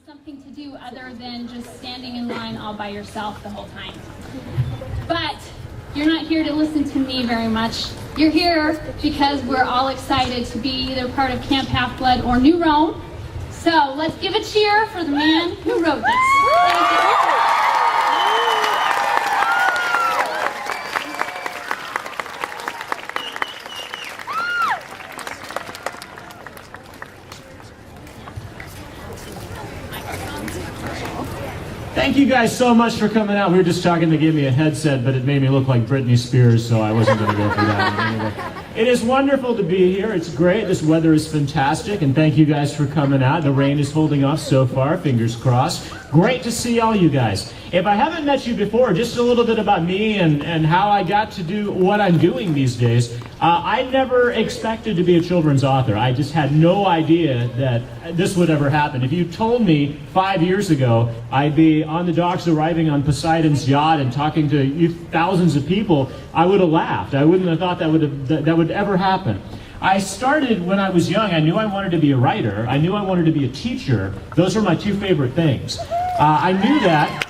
something to do other than just standing in line all by yourself the whole time. But you're not here to listen to me very much. You're here because we're all excited to be either part of Camp Half-Blood or New Rome. So let's give a cheer for the man who wrote this. Thank you. Thank you guys so much for coming out. We were just talking to give me a headset, but it made me look like Britney Spears, so I wasn't going to go for that. Anyway, it is wonderful to be here. It's great. This weather is fantastic, and thank you guys for coming out. The rain is holding off so far, fingers crossed. Great to see all you guys. If I haven't met you before, just a little bit about me and how I got to do what I'm doing these days. I never expected to be a children's author. I just had no idea that this would ever happen. If you told me 5 years ago I'd be on the docks arriving on Poseidon's yacht and talking to thousands of people, I would have laughed. I wouldn't have thought that would ever happen. I started when I was young. I knew I wanted to be a writer. I knew I wanted to be a teacher. Those were my two favorite things. I knew that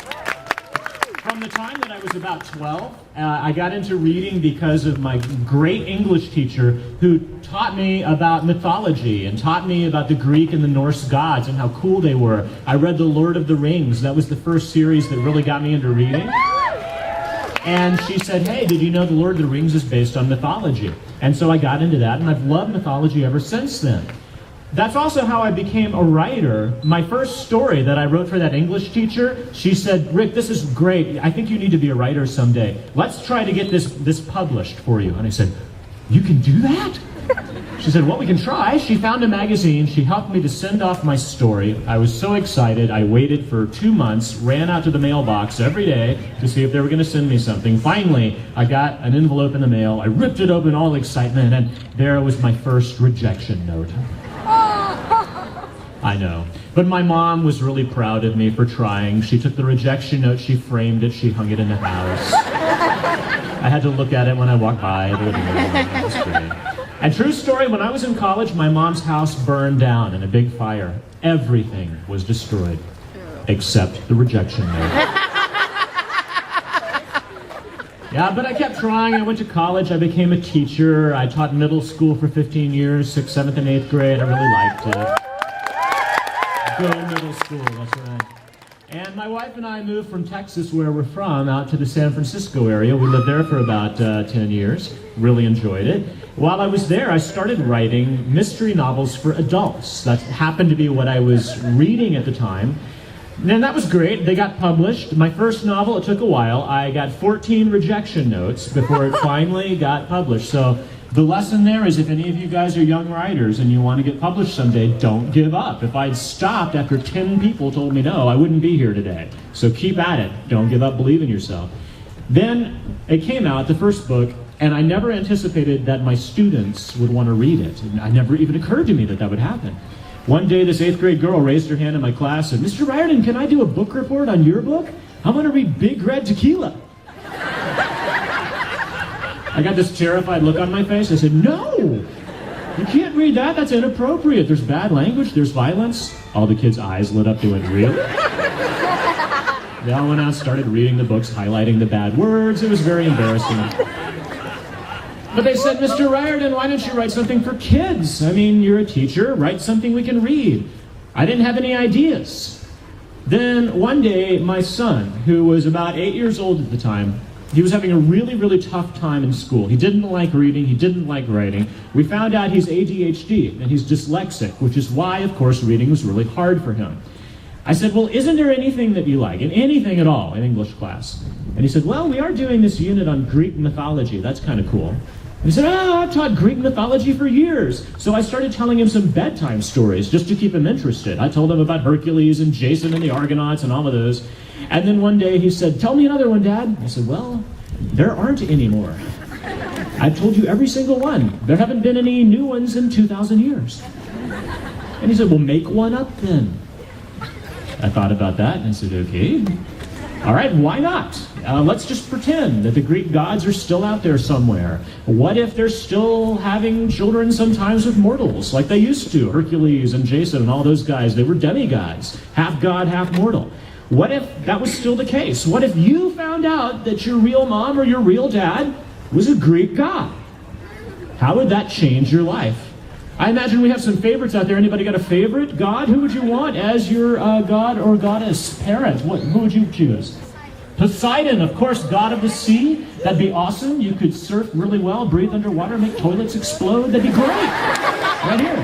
from the time that I was about 12. I got into reading because of my great English teacher who taught me about mythology and taught me about the Greek and the Norse gods and how cool they were. I read The Lord of the Rings. That was the first series that really got me into reading. And she said, hey, did you know The Lord of the Rings is based on mythology? And so I got into that, and I've loved mythology ever since then. That's also how I became a writer. My first story that I wrote for that English teacher, she said, Rick, this is great. I think you need to be a writer someday. Let's try to get this published for you. And I said, you can do that? She said, well, we can try. She found a magazine. She helped me to send off my story. I was so excited. I waited for 2 months, ran out to the mailbox every day to see if they were going to send me something. Finally, I got an envelope in the mail. I ripped it open, all excitement, and there was my first rejection note. I know. But my mom was really proud of me for trying. She took the rejection note, she framed it, she hung it in the house. I had to look at it when I walked by the living room. It was great. And true story, when I was in college, my mom's house burned down in a big fire. Everything was destroyed, except the rejection note. Yeah, but I kept trying. I went to college. I became a teacher. I taught middle school for 15 years, 6th, 7th, and 8th grade. I really liked it. Go middle school, that's right. And my wife and I moved from Texas, where we're from, out to the San Francisco area. We lived there for about 10 years. Really enjoyed it. While I was there, I started writing mystery novels for adults. That happened to be what I was reading at the time. And that was great. They got published. My first novel, it took a while. I got 14 rejection notes before it finally got published. So the lesson there is, if any of you guys are young writers and you want to get published someday, don't give up. If I'd stopped after 10 people told me no, I wouldn't be here today. So keep at it. Don't give up. Believe in yourself. Then it came out, the first book, and I never anticipated that my students would want to read it. It never even occurred to me that that would happen. One day, this 8th grade girl raised her hand in my class and said, Mr. Riordan, can I do a book report on your book? I want to read Big Red Tequila. I got this terrified look on my face. I said, no, you can't read that. That's inappropriate. There's bad language. There's violence. All the kids' eyes lit up. They went, really? They all went out, started reading the books, highlighting the bad words. It was very embarrassing. But they said, Mr. Riordan, why don't you write something for kids? I mean, you're a teacher. Write something we can read. I didn't have any ideas. Then one day, my son, who was about 8 years old at the time, he was having a really, really tough time in school. He didn't like reading. He didn't like writing. We found out he's ADHD, and he's dyslexic, which is why, of course, reading was really hard for him. I said, well, isn't there anything that you like, anything at all in English class? And he said, well, we are doing this unit on Greek mythology. That's kind of cool. And he said, I've taught Greek mythology for years. So I started telling him some bedtime stories just to keep him interested. I told him about Hercules and Jason and the Argonauts and all of those. And then one day he said, tell me another one, Dad. I said, well, there aren't any more. I've told you every single one. There haven't been any new ones in 2,000 years. And he said, well, make one up then. I thought about that and I said, okay. All right, why not? Let's just pretend that the Greek gods are still out there somewhere. What if they're still having children sometimes with mortals, like they used to? Hercules and Jason and all those guys, they were demigods, half god, half mortal. What if that was still the case? What if you found out that your real mom or your real dad was a Greek god? How would that change your life? I imagine we have some favorites out there. Anybody got a favorite god? Who would you want as your god or goddess parent? Who would you choose? Poseidon, of course, god of the sea. That'd be awesome. You could surf really well, breathe underwater, make toilets explode. That'd be great. Right here.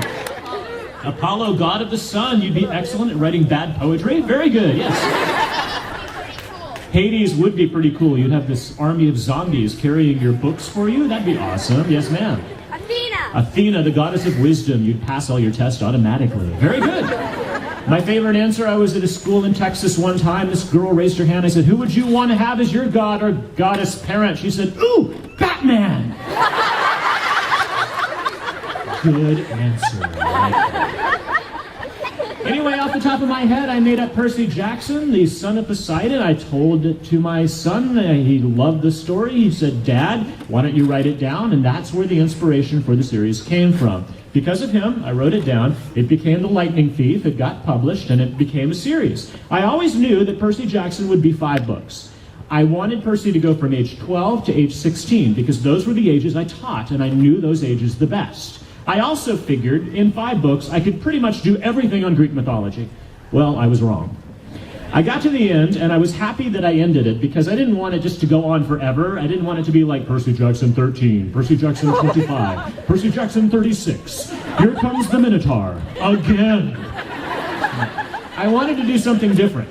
Apollo, god of the sun. You'd be excellent at writing bad poetry. Very good, yes. Hades would be pretty cool. You'd have this army of zombies carrying your books for you. That'd be awesome. Yes, ma'am. Athena, the goddess of wisdom. You'd pass all your tests automatically. Very good. My favorite answer, I was at a school in Texas one time. This girl raised her hand. I said, who would you want to have as your god or goddess parent? She said, ooh, Batman. Good answer. I like that. Anyway, off the top of my head, I made up Percy Jackson, the son of Poseidon. I told it to my son. He loved the story. He said, Dad, why don't you write it down? And that's where the inspiration for the series came from. Because of him, I wrote it down. It became The Lightning Thief. It got published, and it became a series. I always knew that Percy Jackson would be 5 books. I wanted Percy to go from age 12 to age 16, because those were the ages I taught, and I knew those ages the best. I also figured in 5 books I could pretty much do everything on Greek mythology. Well, I was wrong. I got to the end, and I was happy that I ended it because I didn't want it just to go on forever. I didn't want it to be like Percy Jackson 13, Percy Jackson 25, Percy Jackson 36. Here comes the Minotaur again. I wanted to do something different.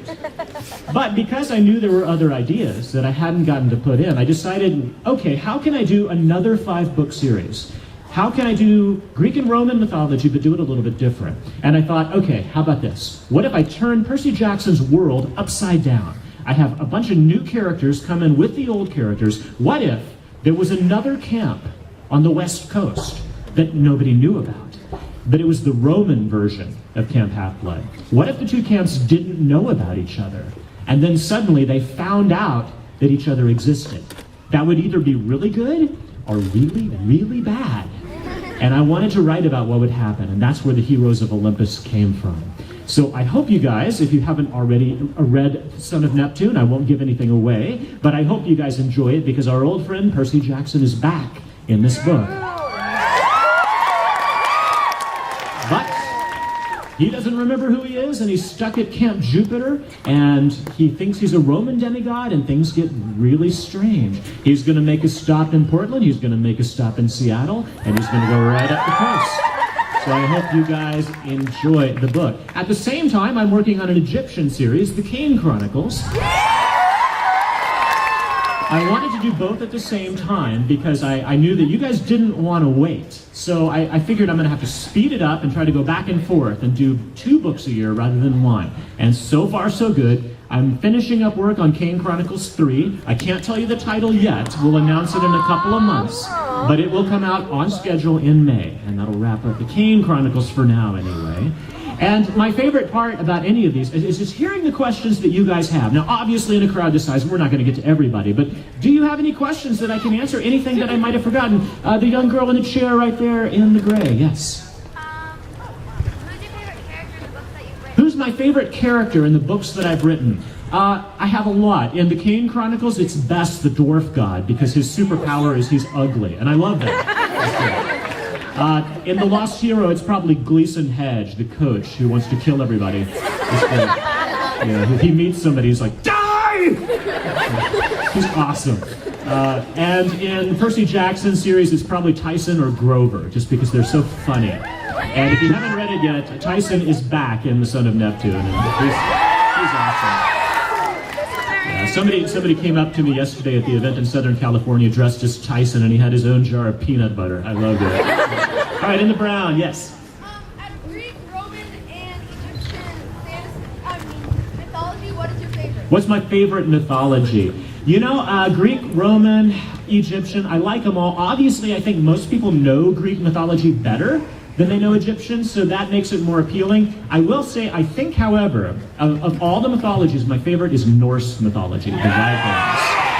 But because I knew there were other ideas that I hadn't gotten to put in, I decided, okay, how can I do another 5-book series? How can I do Greek and Roman mythology, but do it a little bit different? And I thought, okay, how about this? What if I turn Percy Jackson's world upside down? I have a bunch of new characters come in with the old characters. What if there was another camp on the West Coast that nobody knew about? But it was the Roman version of Camp Half-Blood. What if the 2 camps didn't know about each other? And then suddenly they found out that each other existed. That would either be really good or really, really bad. And I wanted to write about what would happen, and that's where the Heroes of Olympus came from. So I hope you guys, if you haven't already read Son of Neptune, I won't give anything away, but I hope you guys enjoy it because our old friend Percy Jackson is back in this book. But he doesn't remember who he is, and he's stuck at Camp Jupiter, and he thinks he's a Roman demigod, and things get really strange. He's going to make a stop in Portland, he's going to make a stop in Seattle, and he's going to go right up the coast. So I hope you guys enjoy the book. At the same time, I'm working on an Egyptian series, The Kane Chronicles. I wanted to do both at the same time because I knew that you guys didn't want to wait. So I figured I'm going to have to speed it up and try to go back and forth and do 2 books a year rather than 1. And so far, so good. I'm finishing up work on Kane Chronicles 3. I can't tell you the title yet. We'll announce it in a couple of months. But it will come out on schedule in May. And that'll wrap up the Kane Chronicles for now, anyway. And my favorite part about any of these is just hearing the questions that you guys have. Now, obviously, in a crowd this size, we're not going to get to everybody, but do you have any questions that I can answer? Anything that I might have forgotten? The young girl in the chair right there in the gray, yes. Who's my favorite character in the books that I've written? I have a lot. In the Kane Chronicles, it's Bess, the dwarf god, because his superpower is he's ugly, and I love that. In The Lost Hero, it's probably Gleason Hedge, the coach, who wants to kill everybody. He meets somebody, he's like, die! He's awesome. And in Percy Jackson series, it's probably Tyson or Grover, just because they're so funny. And if you haven't read it yet, Tyson is back in The Son of Neptune, and he's awesome. Somebody came up to me yesterday at the event in Southern California dressed as Tyson, and he had his own jar of peanut butter. I loved it. All right, in the brown, yes. Greek, Roman, and Egyptian mythology, what is your favorite? What's my favorite mythology? You know, Greek, Roman, Egyptian, I like them all. Obviously, I think most people know Greek mythology better than they know Egyptian, so that makes it more appealing. I will say, I think, however, of all the mythologies, my favorite is Norse mythology, the Vikings.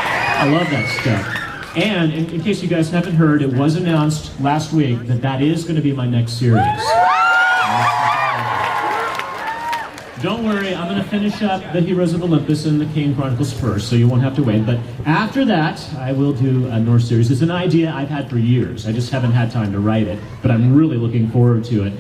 I love that stuff. And in case you guys haven't heard, it was announced last week that that is going to be my next series. Don't worry, I'm going to finish up the Heroes of Olympus and the Kane Chronicles first, so you won't have to wait. But after that, I will do a Norse series. It's an idea I've had for years. I just haven't had time to write it, but I'm really looking forward to it.